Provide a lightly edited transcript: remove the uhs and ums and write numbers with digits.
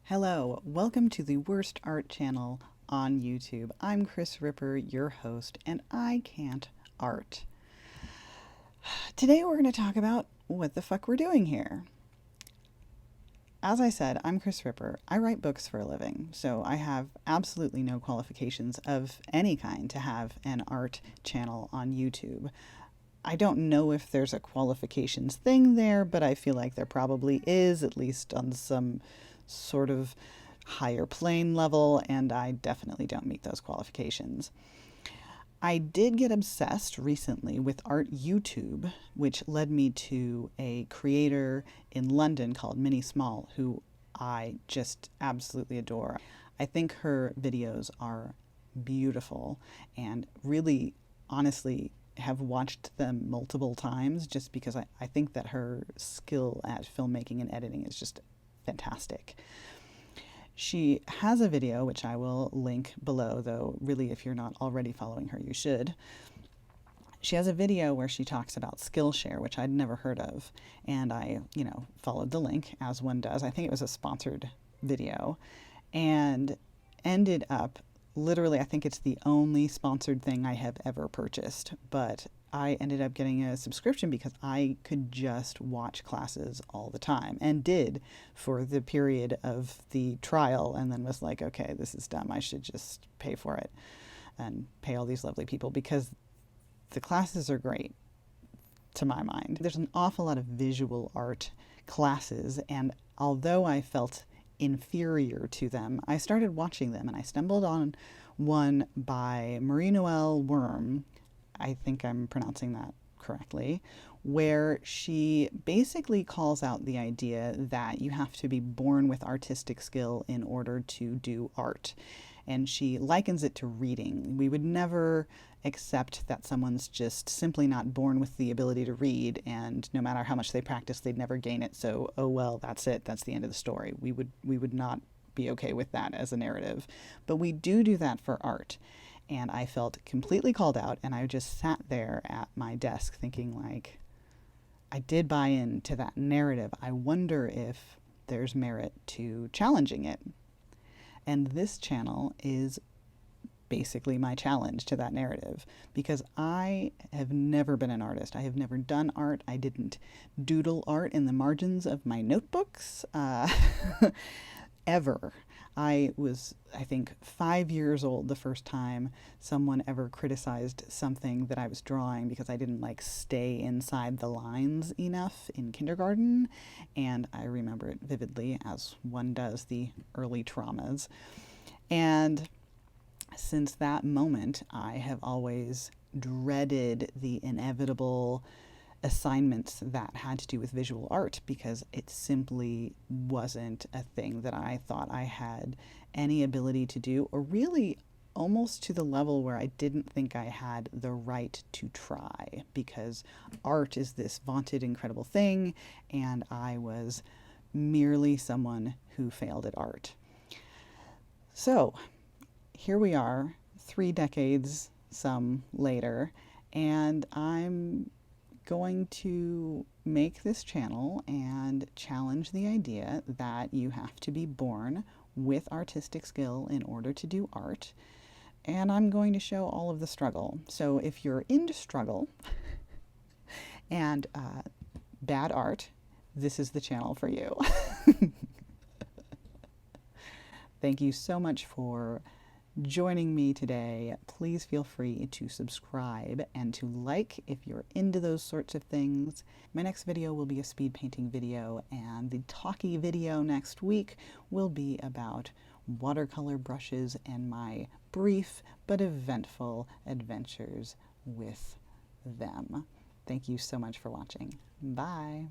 Hello, welcome to the worst art channel on YouTube. I'm Chris Ripper, your host, and I can't art. Today we're going to talk about what the fuck we're doing here. As I said, I'm Chris Ripper. I write books for a living, so I have absolutely no qualifications of any kind to have an art channel on YouTube. I don't know if there's a qualifications thing there, but I feel like there probably is, at least on some sort of higher plane level, and I definitely don't meet those qualifications. I did get obsessed recently with art YouTube, which led me to a creator in London called Minnie Small, who I just absolutely adore. I think her videos are beautiful and really, honestly, have watched them multiple times just because I think that her skill at filmmaking and editing is just fantastic. She has a video, which I will link below, though really if you're not already following her, you should. She has a video where she talks about Skillshare, which I'd never heard of, and I, followed the link, as one does. I think it was a sponsored video, and ended up, literally, I think it's the only sponsored thing I have ever purchased, but I ended up getting a subscription because I could just watch classes all the time, and did for the period of the trial, and then was like, okay, this is dumb. I should just pay for it and pay all these lovely people because the classes are great to my mind. There's an awful lot of visual art classes, and although I felt inferior to them, I started watching them, and I stumbled on one by Marie-Noelle Worm, I think I'm pronouncing that correctly, where she basically calls out the idea that you have to be born with artistic skill in order to do art. And she likens it to reading. We would never accept that someone's just simply not born with the ability to read, and no matter how much they practice, they'd never gain it. So, oh well, that's it. That's the end of the story. We would not be okay with that as a narrative. But we do that for art. And I felt completely called out, and I just sat there at my desk thinking, like, I did buy into that narrative. I wonder if there's merit to challenging it. And this channel is basically my challenge to that narrative, because I have never been an artist. I have never done art. I didn't doodle art in the margins of my notebooks ever. I was, I think, 5 years old the first time someone ever criticized something that I was drawing because I didn't stay inside the lines enough in kindergarten, and I remember it vividly, as one does, the early traumas. And since that moment, I have always dreaded the inevitable assignments that had to do with visual art, because it simply wasn't a thing that I thought I had any ability to do, or really almost to the level where I didn't think I had the right to try, because art is this vaunted, incredible thing, and I was merely someone who failed at art. So here we are, 3 decades some later, and I'm going to make this channel and challenge the idea that you have to be born with artistic skill in order to do art. And I'm going to show all of the struggle. So if you're into struggle and bad art, this is the channel for you. Thank you so much for joining me today. Please feel free to subscribe and to like if you're into those sorts of things. My next video will be a speed painting video, and the talkie video next week will be about watercolor brushes and my brief but eventful adventures with them. Thank you so much for watching. Bye.